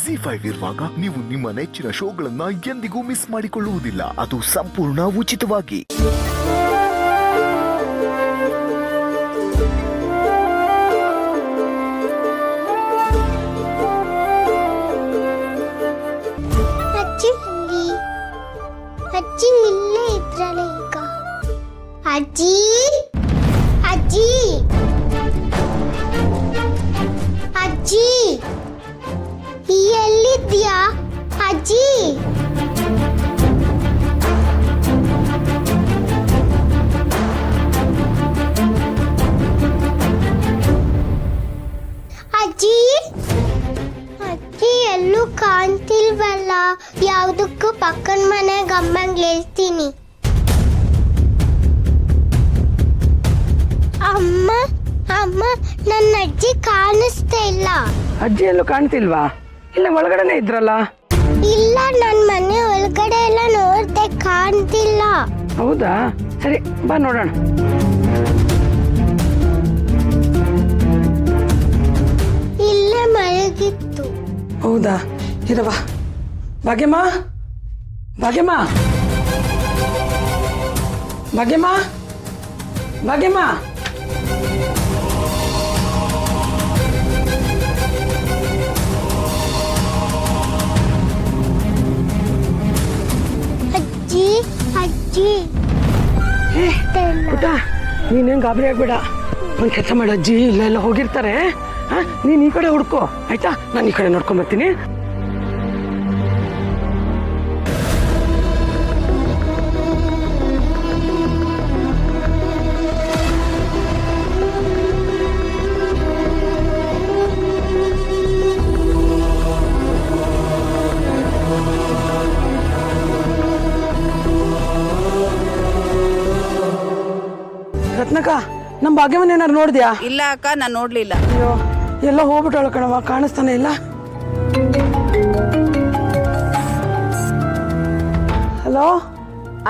ZEE5 ಇರುವಾಗ ನೀವು ನಿಮ್ಮ ನೆಚ್ಚಿನ ಶೋಗಳನ್ನ ಎಂದಿಗೂ ಮಿಸ್ ಮಾಡಿಕೊಳ್ಳುವುದಿಲ್ಲ. ಅದು ಸಂಪೂರ್ಣ ಉಚಿತವಾಗಿ. ಅಜ್ಜಿ ನಿಲ್ಲೇ ಇದ್ರಲ್ಲ ಈಗ. ಅಜ್ಜಿ ಅಜ್ಜಿ ಅಜ್ಜಿ ಎಲ್ಲಿದ್ಯಾ ಅಜ್ಜಿ? ಅಜ್ಜಿ ಅಜ್ಜಿ ಎಲ್ಲೂ ಕಾಣ್ತಿಲ್ವಲ್ಲ. ಯಾವ್ದಕ್ಕೂ ಪಕ್ಕದ ಮನೆಗೆ ಅಮ್ಮಂಗೆ ಹೇಳ್ತೀನಿ. ಅಮ್ಮ ಅಮ್ಮ ನನ್ನ ಅಜ್ಜಿ ಕಾಣಿಸ್ತಾ ಇಲ್ಲ. ಅಜ್ಜಿ ಎಲ್ಲೂ ಕಾಣ್ತಿಲ್ವಾ? ಇಲ್ಲ ಒಳಗಡೆನೆ ಇದ್ರಲ್ಲ. ಇಲ್ಲ, ನನ್ನ ಮನೆ ಒಳಗಡೆ ಎಲ್ಲ ನೋಡ್ದೆ, ಕಾಣ್ತಿಲ್ಲ. ಹೌದಾ? ಸರಿ ಬಾ ನೋಡೋಣ. ಇಲ್ಲೇ ಮಲಗಿತ್ತು. ಹೌದಾ? ಇರವಾ. ಭಾಗ್ಯಮ್ಮ, ಭಾಗ್ಯಮ್ಮ, ಭಾಗ್ಯಮ್ಮ, ಭಾಗ್ಯಮ್ಮ. ಅಜ್ಜಿ ಅಜ್ಜಿ ಪುಟ್ಟ, ನೀನೇನು ಗಾಬರಿ ಆಗ್ಬೇಡ. ಒಂದು ಕೆಲಸ ಮಾಡು, ಅಜ್ಜಿ ಇಲ್ಲೆಲ್ಲ ಹೋಗಿರ್ತಾರೆ. ನೀನು ಈ ಕಡೆ ಹುಡ್ಕೋ, ಆಯ್ತಾ? ನಾನು ಈ ಕಡೆ ನೋಡ್ಕೊಂಬರ್ತೀನಿ. ರತ್ನಕ್ಕ, ನಮ್ಮ ಭಾಗ್ಯಮನ್ ಏನಾರು ನೋಡಿದ್ಯಾ? ಇಲ್ಲ ಅಕ್ಕ, ನಾನು ನೋಡ್ಲಿಲ್ಲ. ಅಯ್ಯೋ, ಎಲ್ಲ ಹೋಗ್ಬಿಟ್ಟವಳ ಕಣವ, ಕಾಣಿಸ್ತಾನೆ ಇಲ್ಲ. ಹಲೋ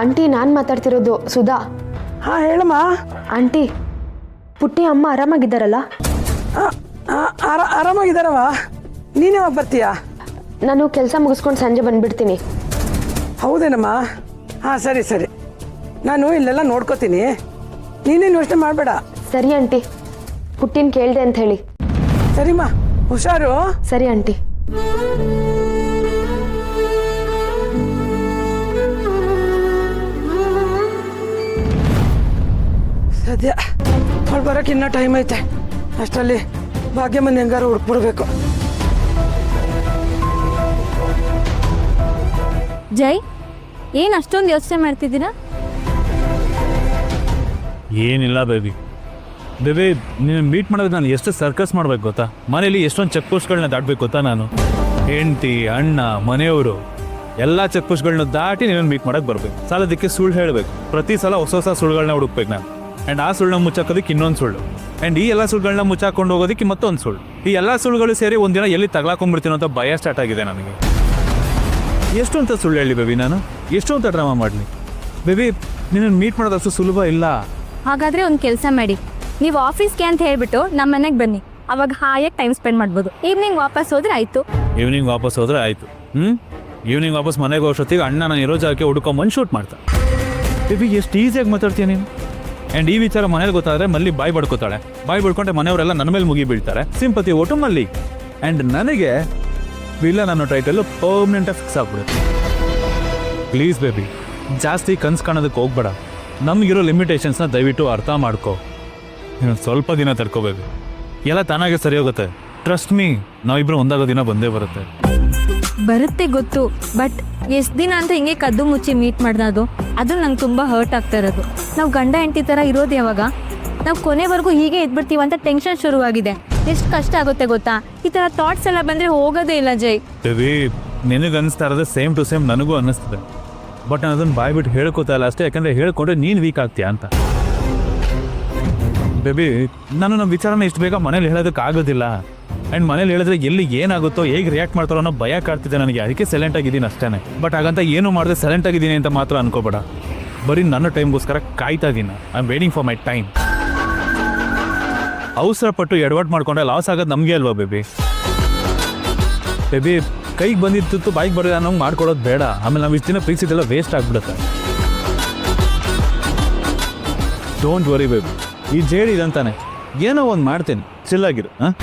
ಆಂಟಿ, ನಾನು ಮಾತಾಡ್ತಿರೋದು ಸುಧಾ. ಹಾ ಹೇಳಮ್ಮ. ಆಂಟಿ, ಪುಟ್ಟಿ ಅಮ್ಮ ಆರಾಮಾಗಿದ್ದಾರಲ್ಲ? ಆರಾಮಾಗಿದ್ದಾರವ. ನೀನು ಯಾವಾಗ ಬರ್ತೀಯಾ? ನಾನು ಕೆಲಸ ಮುಗಿಸ್ಕೊಂಡು ಸಂಜೆ ಬಂದ್ಬಿಡ್ತೀನಿ. ಹೌದೇನಮ್ಮ? ಹಾಂ ಸರಿ ಸರಿ, ನಾನು ಇಲ್ಲೆಲ್ಲ ನೋಡ್ಕೋತೀನಿ, ನೀನೇನು ಯೋಚನೆ ಮಾಡಬೇಡ. ಸರಿ ಆಂಟಿ, ಪುಟ್ಟಿನ ಕೇಳಿದೆ ಅಂತ ಹೇಳಿ. ಸರಿಮ್ಮ, ಹುಷಾರು. ಸರಿ ಆಂಟಿ. ಸದ್ಯ ಅವಳು ಬರೋಕೆ ಇನ್ನೂ ಟೈಮ್ ಐತೆ. ಅಷ್ಟರಲ್ಲಿ ಭಾಗ್ಯಮ್ಮನ ಹೆಂಗಾರು ಹುಡುಕ್ಬಿಡ್ಬೇಕು. ಜೈ, ಏನು ಅಷ್ಟೊಂದು ಯೋಚನೆ ಮಾಡ್ತಿದ್ದೀರಾ? ಏನಿಲ್ಲ ಬೇಬಿ. ನೀನು ಮೀಟ್ ಮಾಡೋದು ನಾನು ಎಷ್ಟು ಸರ್ಕಸ್ ಮಾಡ್ಬೇಕು ಗೊತ್ತಾ? ಮನೇಲಿ ಎಷ್ಟೊಂದು ಚೆಕ್ ಪೋಸ್ಟ್ಗಳನ್ನ ದಾಟಬೇಕು ಗೊತ್ತಾ? ನಾನು ಹೆಂಡತಿ, ಅಣ್ಣ, ಮನೆಯವರು ಎಲ್ಲ ಚೆಕ್ ಪೋಸ್ಟ್ಗಳನ್ನ ದಾಟಿ ನೀನು ಮೀಟ್ ಮಾಡೋಕ್ಕೆ ಬರಬೇಕು. ಸಾಲದಕ್ಕೆ ಸುಳ್ಳು ಹೇಳಬೇಕು. ಪ್ರತಿ ಸಲ ಹೊಸ ಹೊಸ ಸುಳ್ಳುಗಳನ್ನ ಹುಡುಕ್ಬೇಕು ನಾನು. ಆ್ಯಂಡ್ ಆ ಸುಳ್ಳನ್ನ ಮುಚ್ಚಾಕೋದಕ್ಕೆ ಇನ್ನೊಂದು ಸುಳ್ಳು, ಆ್ಯಂಡ್ ಈ ಎಲ್ಲ ಸುಳ್ಳುಗಳನ್ನ ಮುಚ್ಚಾಕೊಂಡು ಹೋಗೋದಕ್ಕೆ ಮತ್ತೊಂದು ಸುಳ್ಳು. ಈ ಎಲ್ಲ ಸುಳ್ಳುಗಳು ಸೇರಿ ಒಂದಿನ ಎಲ್ಲಿ ತಗ್ಲಾಕೊಂಡ್ಬಿಡ್ತೀನೋ ಅಂತ ಭಯ ಸ್ಟಾರ್ಟ್ ಆಗಿದೆ ನನಗೆ. ಎಷ್ಟು ಅಂತ ಸುಳ್ಳು ಹೇಳಿ ಬೇಬಿ ನಾನು? ಎಷ್ಟು ಅಂತ ಡ್ರಾಮಾ ಮಾಡಲಿ ಬೇಬಿ? ನಿನ್ನ ಮೀಟ್ ಮಾಡೋದು ಅಷ್ಟು ಸುಲಭ ಇಲ್ಲ. ಹಾಗಾದರೆ ಒಂದು ಕೆಲಸ ಮಾಡಿ, ನೀವು ಆಫೀಸ್ಗೆ ಅಂತ ಹೇಳ್ಬಿಟ್ಟು ನಮ್ಮ ಮನೆಗೆ ಬನ್ನಿ. ಅವಾಗ ಹಾಯಾಗಿ ಟೈಮ್ ಸ್ಪೆಂಡ್ ಮಾಡ್ಬೋದು. ಈವ್ನಿಂಗ್ ವಾಪಸ್ ಹೋದ್ರೆ ಆಯಿತು. ಈವ್ನಿಂಗ್ ವಾಪಸ್ ಹೋದ್ರೆ ಆಯಿತು. ಈವ್ನಿಂಗ್ ವಾಪಸ್ ಮನೆಗೆ ಹೋಗೋಷ್ಟೊತ್ತಿಗೆ ಅಣ್ಣ ನಾನು ಇರೋ ಜಾಗಕ್ಕೆ ಹುಡ್ಕೊಂಬಂದು ಶೂಟ್ ಮಾಡ್ತಾ. ಬೇಬಿ ಎಷ್ಟು ಈಸಿಯಾಗಿ ಮಾತಾಡ್ತೀಯ ನೀನು. ಆ್ಯಂಡ್ ಈ ವಿಚಾರ ಮನೇಲಿ ಗೊತ್ತಾದರೆ ಮಲ್ಲಿ ಬಾಯಿ ಬಡ್ಕೋತಾಳೆ. ಬಾಯಿ ಬಡ್ಕೊಂಡೆ ಮನೆಯವರೆಲ್ಲ ನನ್ನ ಮೇಲೆ ಮುಗಿ ಬೀಳ್ತಾರೆ. ಸಿಂಪತಿ ಓಟು ಮಲ್ಲಿ. ಆ್ಯಂಡ್ ನನಗೆ ವಿಲನ್ ಅನ್ನೋ ಟೈಟಲ್ಲು ಪರ್ಮನೆಂಟಾಗಿ ಫಿಕ್ಸ್ ಆಗ್ಬಿಡುತ್ತೆ. ಪ್ಲೀಸ್ ಬೇಬಿ, ಜಾಸ್ತಿ ಕನ್ಸು ಕಾಣೋದಕ್ಕೆ ಹೋಗ್ಬೇಡ. ನಮಗಿರೋ ಲಿಮಿಟೇಷನ್ಸ್ನ ದಯವಿಟ್ಟು ಅರ್ಥ ಮಾಡ್ಕೋ. ಇನ್ನೊಂದು ಸ್ವಲ್ಪ ದಿನ ತಡ್ಕೋಬೇಕು, ಎಲ್ಲ ತಾನಾಗೆ ಸರಿ ಹೋಗುತ್ತೆ. ಟ್ರಸ್ಟ್ ಮೀ, ನಾವಿಬ್ಬರು ಒಂದಾಗೋ ದಿನ ಬಂದೇ ಬರುತ್ತೆ. ಬರುತ್ತೆ ಗೊತ್ತು, ಬಟ್ ಎಷ್ಟು ದಿನ ಅಂತ ಹಿಂಗೆ ಕದ್ದು ಮುಚ್ಚಿ ಮೀಟ್ ಮಾಡೋದು, ಅದು ನಂಗೆ ತುಂಬ ಹರ್ಟ್ ಆಗ್ತಾ ಇರೋದು. ನಾವು ಗಂಡ ಹೆಂಡತಿ ಥರ ಇರೋದು ಯಾವಾಗ? ನಾವು ಕೊನೆವರೆಗೂ ಹೀಗೆ ಇದ್ಬಿಡ್ತೀವಿ ಅಂತ ಟೆನ್ಷನ್ ಶುರುವಾಗಿದೆ. ಎಷ್ಟು ಕಷ್ಟ ಆಗುತ್ತೆ ಗೊತ್ತಾ? ಈ ಥರ ಥಾಟ್ಸ್ ಎಲ್ಲ ಬಂದರೆ ಹೋಗೋದೇ ಇಲ್ಲ ಜೈ. ಬೇಬಿ, ನಿನಗೆ ಅನ್ನಿಸ್ತಾ ಇರೋದು ಸೇಮ್ ಟು ಸೇಮ್ ನನಗೂ ಅನ್ನಿಸ್ತದೆ. ಬಟ್ ನಾನು ಅದನ್ನು ಬಾಯ್ಬಿಟ್ಟು ಹೇಳ್ಕೊತಾ ಇಲ್ಲ ಅಷ್ಟೇ. ಯಾಕಂದರೆ ಹೇಳ್ಕೊಂಡ್ರೆ ನೀನು ವೀಕ್ ಆಗ್ತೀಯಾ ಅಂತ. ಬೇಬಿ, ನಾನು ನಮ್ಮ ವಿಚಾರನ ಇಷ್ಟು ಬೇಗ ಮನೇಲಿ ಹೇಳೋದಕ್ಕಾಗೋದಿಲ್ಲ. ಆ್ಯಂಡ್ ಮನೇಲಿ ಹೇಳಿದ್ರೆ ಎಲ್ಲಿ ಏನಾಗುತ್ತೋ, ಹೇಗೆ ರಿಯಾಕ್ಟ್ ಮಾಡ್ತಾರೋ ಅನ್ನೋ ಭಯ ಕಾಡ್ತಿದೆ ನನಗೆ. ಅದಕ್ಕೆ ಸೈಲೆಂಟ್ ಆಗಿದ್ದೀನಿ ಅಷ್ಟೇ. ಬಟ್ ಹಾಗಂತ ಏನು ಮಾಡಿದ್ರೆ ಸೈಲೆಂಟ್ ಆಗಿದ್ದೀನಿ ಅಂತ ಮಾತ್ರ ಅನ್ಕೋಬೇಡ. ಬರೀ ನನ್ನ ಟೈಮ್ಗೋಸ್ಕರ ಕಾಯ್ತಾ ಇದ್ದೀನಿ. I am waiting for my time. ಅವಸರ ಪಟ್ಟು ಎಡವಟ್ ಮಾಡ್ಕೊಂಡ್ರೆ ಲಾಸ್ ಆಗೋದು ನಮಗೆ ಅಲ್ವಾ ಬೇಬಿ? ಬೇಬಿ, ಕೈಗೆ ಬಂದಿತ್ತು ಬಾಯಿಗೆ ಬರೋದು ಅನ್ನೋ ಮಾಡ್ಕೊಡೋದು ಬೇಡ. ಆಮೇಲೆ ನಾವು ಇಷ್ಟು ದಿನ ಪ್ರೀತಿಸಿದೆಲ್ಲ ವೇಸ್ಟ್ ಆಗಿಬಿಡುತ್ತೆ. ಡೋಂಟ್ ವರಿ ಬೇಬಿ, ಈ ಜೇಡಿ ಇದಂತಾನೆ ಏನೋ ಒಂದು ಮಾಡ್ತೇನೆ, ಚಿಲ್ಲಾಗಿರು. ಹಾಂ,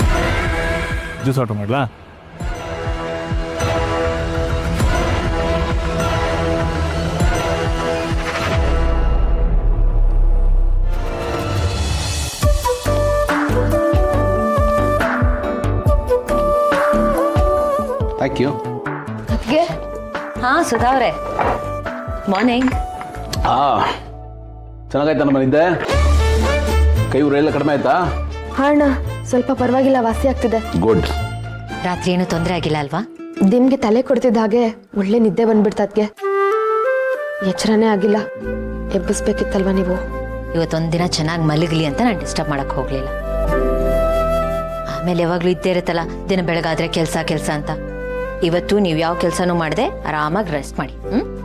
ಜ್ಯೂಸ್ ಆರ್ಡರ್ ಮಾಡಲಾ? Thank you. ಅದಕ್ಕೆ ಹಾಂ ಸುಧಾ ಅವರೇ, ಮಾರ್ನಿಂಗ್. ಚೆನ್ನಾಗಾಯ್ತು ನಮ್ಮ ಮನಿದ್ದೆ. ಕೈ ಊರೆಲ್ಲ ಕಡಿಮೆ ಆಯ್ತಾ? ಹಾ ಅಣ್ಣ, ಸ್ವಲ್ಪ ಪರವಾಗಿಲ್ಲ, ವಾಸಿ ಆಗ್ತಿದೆ. ಗುಡ್. ರಾತ್ರಿ ಏನೂ ತೊಂದರೆ ಆಗಿಲ್ಲ ಅಲ್ವಾ? ದಿಮ್ಗೆ ತಲೆ ಕೊಡ್ತಿದ್ದ ಹಾಗೆ ಒಳ್ಳೆ ನಿದ್ದೆ ಬಂದ್ಬಿಡ್ತದ್ಗೆ. ಎಚ್ಚರನೇ ಆಗಿಲ್ಲ. ಎಬ್ಬಿಸ್ಬೇಕಿತ್ತಲ್ವಾ ನೀವು? ಇವತ್ತೊಂದಿನ ಚೆನ್ನಾಗಿ ಮಲಗಲಿ ಅಂತ ನಾನು ಡಿಸ್ಟರ್ಬ್ ಮಾಡಕ್ಕೆ ಹೋಗಲಿಲ್ಲ. ಆಮೇಲೆ ಯಾವಾಗಲೂ ಇದ್ದೇ ಇರುತ್ತಲ್ಲ, ದಿನ ಬೆಳಗಾದ್ರೆ ಕೆಲಸ ಅಂತ. ಇವತ್ತು ನೀವು ಯಾವ ಕೆಲಸನೂ ಮಾಡದೆ ಆರಾಮಾಗಿ ರೆಸ್ಟ್ ಮಾಡಿ.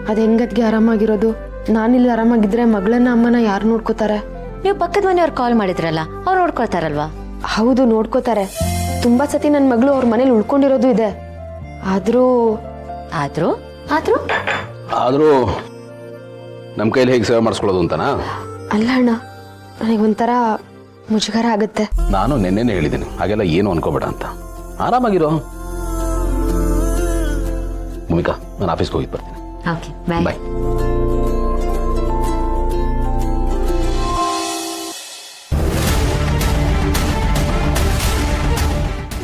ಅದು ಹೆಂಗದ್ಗೆ ಆರಾಮಾಗಿರೋದು? ನಾನಿಲ್ಲಿ ಆರಾಮಾಗಿದ್ರೆ ಮಗಳನ್ನ ಅಮ್ಮನ ಯಾರು ನೋಡ್ಕೋತಾರೆ? ನೀವು ಪಕ್ಕದ ಮನೆಯವ್ರು ಕಾಲ್ ಮಾಡಿದ್ರಲ್ಲ, ಅವ್ರು ನೋಡ್ಕೊಳ್ತಾರಲ್ವಾ? ಹೌದು, ನೋಡ್ಕೋತಾರೆ. ತುಂಬಾ ಸತಿ ನನ್ನ ಮಗಳು ಅವ್ರ ಮನೇಲಿ ಉಳ್ಕೊಂಡಿರೋದು ಇದೆ. ಆದ್ರೂ ಆದ್ರೂ ಆದ್ರೂ ಆದರೂ ನಮ್ಮ ಕೈಲಿ ಹೇಗೆ ಸೇವೆ ಮಾಡಿಸ್ಕೊಳ್ಳೋದು ಅಂತನಾ? ಅಲ್ಲ ಅಣ್ಣ, ನನಗೊಂಥರ ಮುಜುಗರ ಆಗುತ್ತೆ. ನಾನು ನಿನ್ನೆನೇ ಹೇಳಿದ್ದೀನಿ, ಹಾಗೆಲ್ಲ ಏನು ಅನ್ಕೋಬೇಡ ಅಂತ. ಆರಾಮಾಗಿರೋ. ಭೂಮಿಕಾ, ನಾನು ಆಫೀಸ್ಗೆ ಹೋಗಿ ಬರ್ತೀನಿ. ಓಕೆ, ಬಾಯ್. ಬಾಯ್.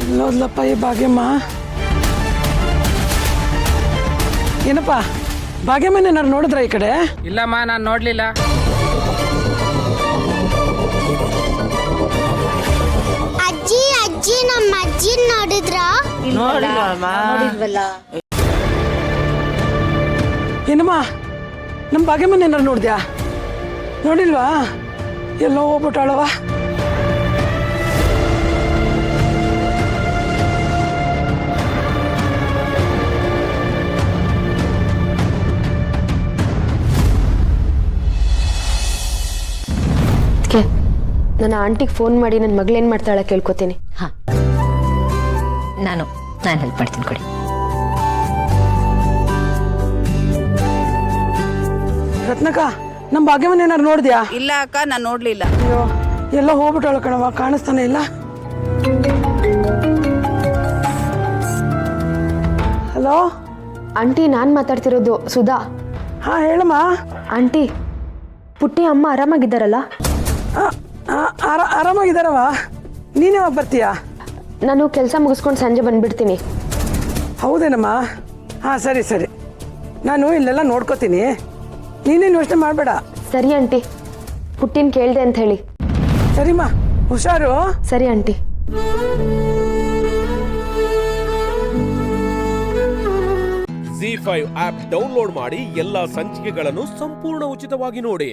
ಎಲ್ಲೋದ್ಲಪ್ಪ ಈ ಭಾಗ್ಯಮ್ಮ? ಏನಪ್ಪ ಭಾಗ್ಯಮ್ಮನ ಏನಾರು ನೋಡಿದ್ರ ಈ ಕಡೆ? ಇಲ್ಲಮ್ಮ, ನಾನು ನೋಡ್ಲಿಲ್ಲ. ಅಜ್ಜಿ ಅಜ್ಜಿ ನಮ್ಮ ಅಜ್ಜಿ ನೋಡಿದ್ರ? ಏನಮ್ಮ, ನಮ್ಮ ಭಾಗ್ಯಮ್ಮನ ಏನಾರು ನೋಡಿದ್ಯಾ? ನೋಡಿಲ್ವಾ? ಎಲ್ಲೋ ಹೋಗ್ಬಿಟ್ಟಾಳವ. ನನ್ನ ಆಂಟಿಗೆ ಫೋನ್ ಮಾಡಿ ನನ್ನ ಮಗಳೇನು ಮಾಡ್ತಾಳೆ ಕೇಳ್ಕೊತೀನಿ. ಹಾಂ, ನಾನು ಹೆಲ್ಪ್ ಮಾಡ್ತೀನಿ, ಕೊಡಿ. ರತ್ನಕ್ಕ, ನಮ್ಮ ಭಾಗ್ಯಮ್ಮನ ಏನಾರು ನೋಡಿದ್ಯಾ? ಇಲ್ಲ ಅಕ್ಕ, ನಾನು ನೋಡ್ಲಿಲ್ಲ. ಅಯ್ಯೋ, ಎಲ್ಲ ಹೋಗ್ಬಿಟ್ಟಾಳ ಕಣವ, ಕಾಣಿಸ್ತಾನೆ ಇಲ್ಲ. ಹಲೋ ಆಂಟಿ, ನಾನು ಮಾತಾಡ್ತಿರೋದು ಸುಧಾ. ಹಾಂ ಹೇಳಮ್ಮ. ಆಂಟಿ, ಪುಟ್ಟಿ ಅಮ್ಮ ಆರಾಮಾಗಿದ್ದಾರಲ್ಲ? ಆರಾಮಾಗಿದ್ದಾರವ. ನೀನು ಯಾವಾಗ ಬರ್ತೀಯಾ? ನಾನು ಕೆಲಸ ಮುಗಿಸ್ಕೊಂಡು ಸಂಜೆ ಬಂದ್ಬಿಡ್ತೀನಿ. ಹೌದೇನಮ್ಮ? ಹಾಂ ಸರಿ ಸರಿ, ನಾನು ಇಲ್ಲೆಲ್ಲ ನೋಡ್ಕೋತೀನಿ, ನೀನೇನು ಯೋಚನೆ ಮಾಡಬೇಡ. ಸರಿ ಆಂಟಿ, ಪುಟ್ಟಿನ ಕೇಳಿದೆ ಅಂತ ಹೇಳಿ. ಸರಿಮ್ಮ, ಹುಷಾರು. ಸರಿ ಆಂಟಿ. ZEE5 ಆಪ್ ಡೌನ್ಲೋಡ್ ಮಾಡಿ ಎಲ್ಲಾ ಸಂಚಿಕೆಗಳನ್ನು ಸಂಪೂರ್ಣ ಉಚಿತವಾಗಿ ನೋಡಿ.